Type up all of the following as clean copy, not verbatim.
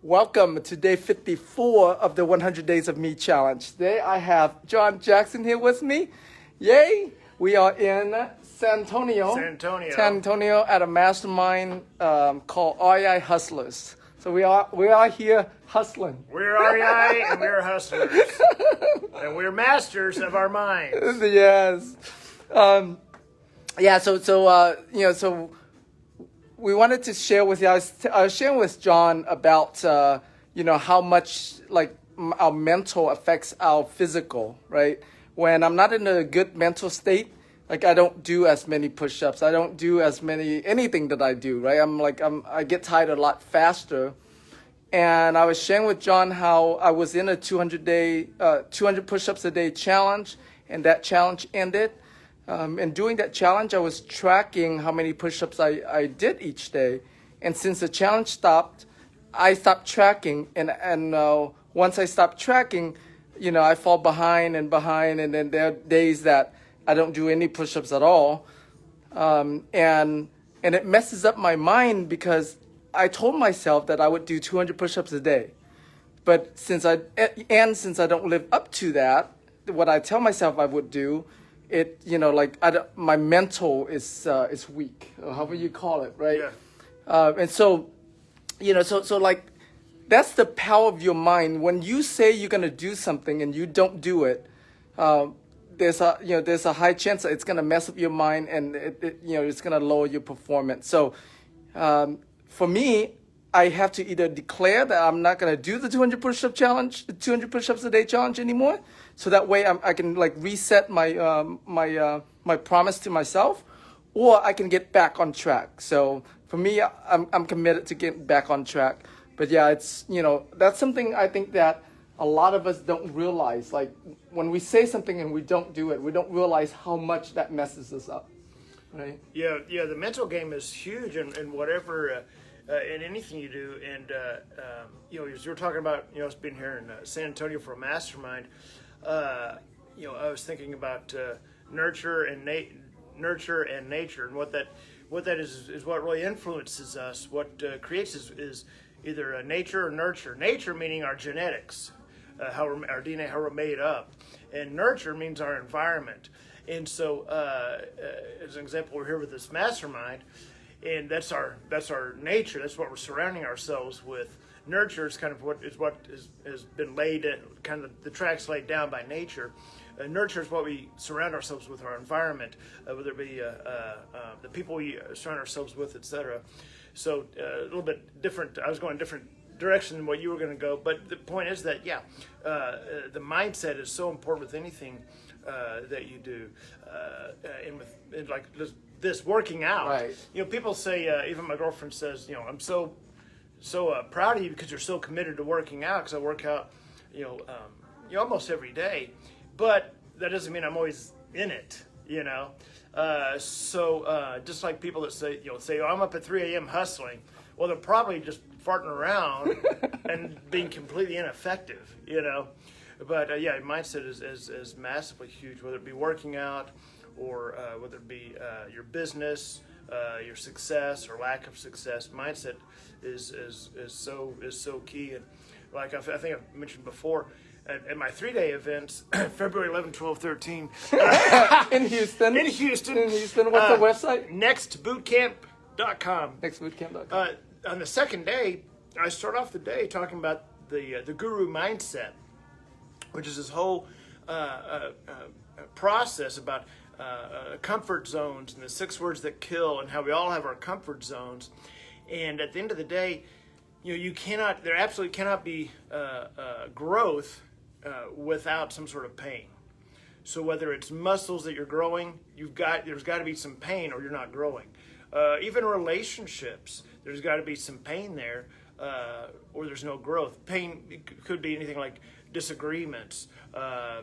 Welcome to day 54 of the 100 Days of Me Challenge. Today I have John Jackson here with me. Yay! We are in San Antonio. San Antonio at a mastermind called REI Hustlers. So we are here hustling. We're REI and we're hustlers. And we're masters of our minds. Yes. So we wanted to share with you. I was sharing with John about how much our mental affects our physical, right? When I'm not in a good mental state, I don't do as many push-ups. I don't do as many anything that I do, right? I get tired a lot faster. And I was sharing with John how I was in a 200 push-ups a day challenge, and that challenge ended. And during that challenge, I was tracking how many push-ups I did each day. And since the challenge stopped, I stopped tracking. And once I stopped tracking, I fall behind. And then there are days that I don't do any push-ups at all. And it messes up my mind because I told myself that I would do 200 push-ups a day. But since I don't live up to that, what I tell myself I would do, my mental is weak, or however you call it, right? Yeah. And so that's the power of your mind. When you say you're gonna do something and you don't do it, there's a high chance that it's gonna mess up your mind and it's gonna lower your performance. So for me, I have to either declare that I'm not gonna do the 200 push-ups a day challenge anymore, so that way I can reset my promise to myself, or I can get back on track. So for me, I'm committed to getting back on track. But yeah, it's that's something I think that a lot of us don't realize. Like when we say something and we don't do it, we don't realize how much that messes us up, right? Yeah. The mental game is huge in whatever. In anything you do, and as you're talking about, us being here in San Antonio for a mastermind, I was thinking about nurture and nature, and what that is what really influences us. What creates is either nature or nurture. Nature meaning our genetics, our DNA, how we're made up, and nurture means our environment. And so, as an example, we're here with this mastermind. And that's our nature. That's what we're surrounding ourselves with. Nurture is kind of what has been laid, kind of the tracks laid down by nature. Nurture is what we surround ourselves with, our environment, whether it be the people we surround ourselves with, etc. So a little bit different. I was going a different direction than what you were going to go, but the point is that the mindset is so important with anything that you do, and this working out. Right. People say, even my girlfriend says, I'm so proud of you because you're so committed to working out, because I work out, almost every day, but that doesn't mean I'm always in it, So just like people that say, oh, I'm up at 3 a.m. hustling. Well, they're probably just farting around and being completely ineffective, But mindset is massively huge, whether it be working out, or whether it be your business, your success or lack of success. Mindset is so key. And like I think I've mentioned before, at my 3-day events, February 11, 12, 13. In Houston. In Houston. What's the website? Nextbootcamp.com. Nextbootcamp.com. On the second day, I start off the day talking about the guru mindset, which is this whole process about comfort zones and the 6 words that kill, and how we all have our comfort zones. And at the end of the day, there absolutely cannot be growth without some sort of pain. So whether it's muscles that you're growing, there's got to be some pain, or you're not growing. Even relationships, there's got to be some pain there, or there's no growth. Pain could be anything like disagreements,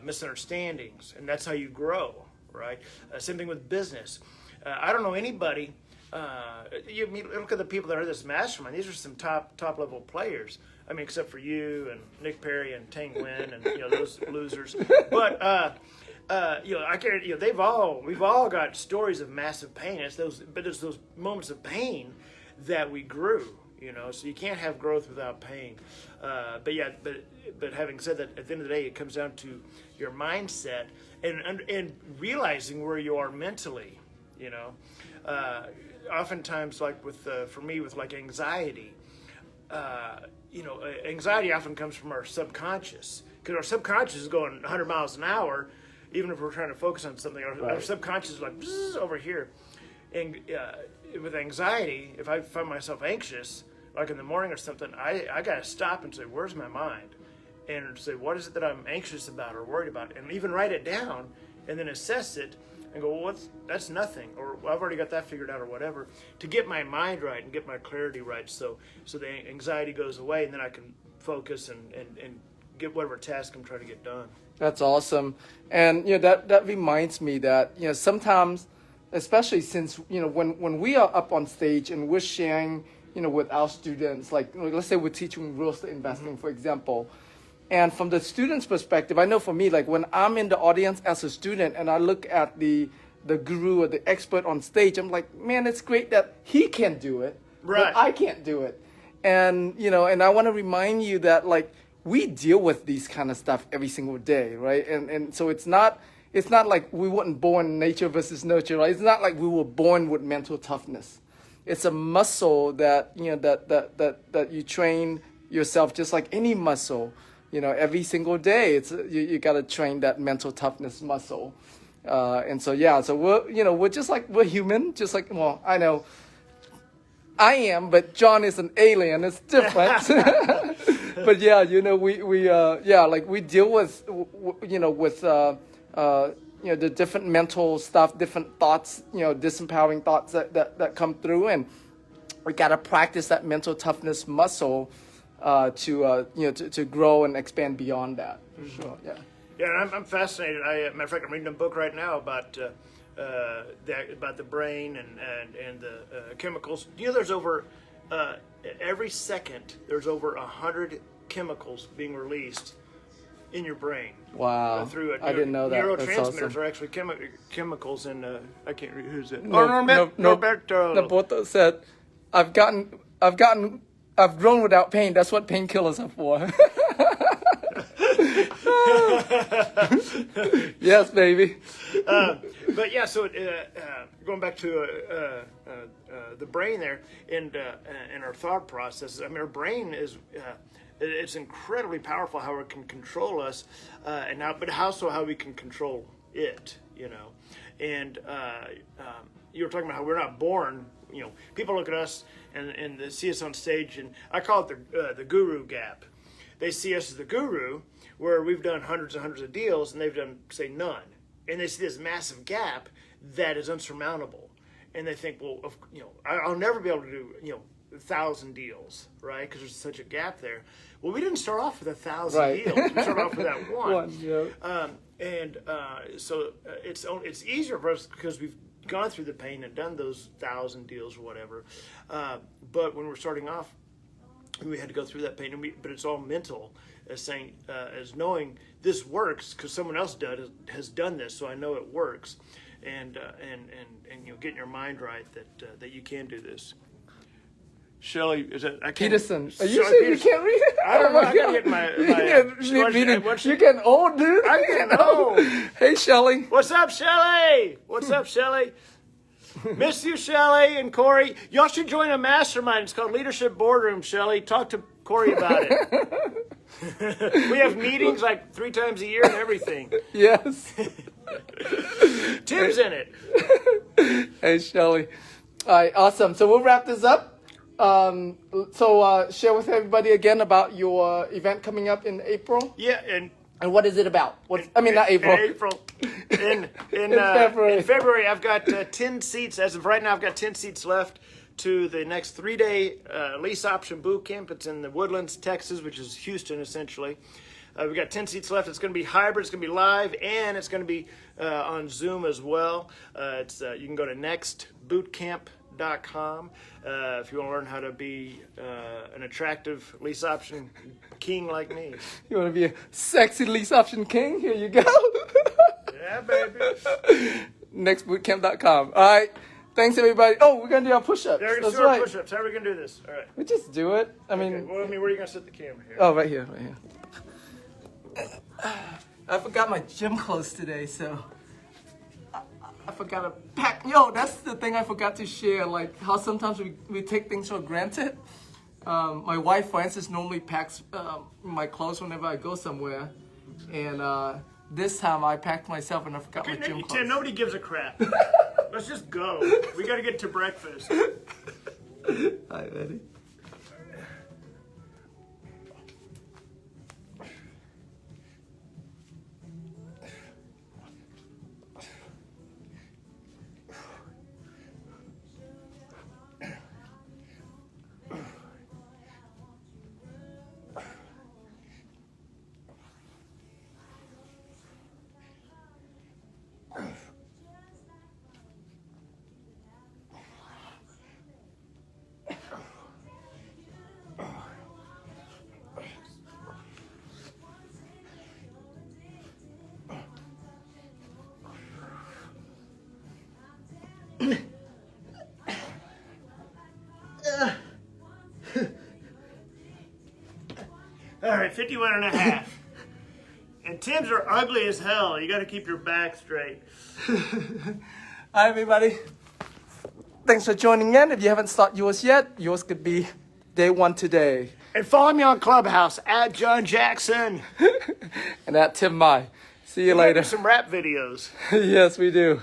misunderstandings, and that's how you grow, right? Same thing with business. I don't know anybody. You look at the people that are this mastermind. These are some top level players. I mean, except for you and Nick Perry and Tang Nguyen and those losers. But we've all got stories of massive pain. It's those moments of pain that we grew. So you can't have growth without pain. But having said that, at the end of the day, it comes down to your mindset and realizing where you are mentally. Oftentimes, like for me with like anxiety, anxiety often comes from our subconscious, because our subconscious is going 100 miles an hour. Even if we're trying to focus on something, our subconscious is like bzzz, over here. And with anxiety, if I find myself anxious, like in the morning or something, I got to stop and say, where's my mind? And say, what is it that I'm anxious about or worried about? And even write it down and then assess it and go, well, that's nothing. Or well, I've already got that figured out or whatever, to get my mind right and get my clarity right, so the anxiety goes away, and then I can focus and get whatever task I'm trying to get done. That's awesome. And that reminds me that sometimes, especially since when we are up on stage and we're sharing with our students, like let's say we're teaching real estate investing, for example, and from the student's perspective, I know for me, like when I'm in the audience as a student and I look at the guru or the expert on stage, I'm like, man, it's great that he can do it, but I can't do it. And and I want to remind you that like we deal with these kind of stuff every single day, right? And so it's not like we weren't born nature versus nurture, right? It's not like we were born with mental toughness. It's a muscle that that you train yourself, just like any muscle. Every single day, it's you got to train that mental toughness muscle. And so so we're just like, we're human, just like, well, I know I am, but John is an alien. It's different. But we deal with the different mental stuff, different thoughts, disempowering thoughts that come through, and we got to practice that mental toughness muscle to grow and expand beyond that, for sure. Yeah, and I'm fascinated. Matter of fact, I'm reading a book right now about the brain and the chemicals. There's over every second there's over 100 chemicals being released in your brain. Wow! I didn't know that. Neurotransmitters awesome. are actually chemicals in. I can't read who's it. Norberto. Norberto said, "I've grown without pain. That's what painkillers are for." Yes, baby. But yeah, so going back to the brain there and our thought processes. I mean, our brain is it's incredibly powerful how it can control us, but how we can control it. And you were talking about how we're not born. People look at us and they see us on stage, and I call it the guru gap. They see us as the guru, where we've done hundreds and hundreds of deals, and they've done, say, none. And they see this massive gap that is unsurmountable. And they think, well, I'll never be able to do, 1,000 deals, right? Because there's such a gap there. Well, we didn't start off with 1,000 deals. We started off with that one. So it's easier for us because we've gone through the pain and done those 1,000 deals or whatever. But when we're starting off, we had to go through that pain, but it's all mental, as knowing this works because someone else has done this, so I know it works, and getting your mind right that you can do this. Shelley, is that I can't, Peterson? Are you Shelley sure Peterson? you can't read it? I don't know. I gotta get my You're getting old, dude. I'm getting old. Hey, Shelley. What's up, Shelley? What's up, Shelley? Miss you, Shelley and Corey. Y'all should join a mastermind. It's called Leadership Boardroom, Shelley. Talk to Corey about it. We have meetings like 3 times a year and everything. Yes. Tim's in it. Hey, Shelley. All right, awesome. So we'll wrap this up. Share with everybody again about your event coming up in April. Yeah, and what is it about? Not April. In April. In February. In February, I've got 10 seats. As of right now, I've got 10 seats left to the next 3-day lease option boot camp. It's in the Woodlands, Texas, which is Houston, essentially. We've got 10 seats left. It's going to be hybrid. It's going to be live, and it's going to be on Zoom as well. You can go to nextbootcamp.com if you want to learn how to be an attractive lease option king like me. You want to be a sexy lease option king? Here you go. Yeah, baby. Nextbootcamp.com. All right. Thanks, everybody. Oh, we're going to do our push-ups. Yeah, we're gonna That's do our right. push-ups. How are we gonna do this? All right. We just do it. I mean, Okay, well, where are you gonna set the camera here? oh, right here, right here. I forgot my gym clothes today, so I forgot to pack. Yo, that's the thing I forgot to share. Like how sometimes we take things for granted. My wife, for instance, normally packs my clothes whenever I go somewhere, and this time I packed myself and I forgot my gym clothes. Tim, nobody gives a crap. Let's just go. We gotta get to breakfast. Hi, Eddie. All right, 51 and a half. And Tim's are ugly as hell. You gotta keep your back straight. Hi, everybody. Thanks for joining in. If you haven't started yours yet, yours could be day one today. And follow me on Clubhouse at John Jackson. And at Tim Mai. See you later. Some rap videos. Yes, we do.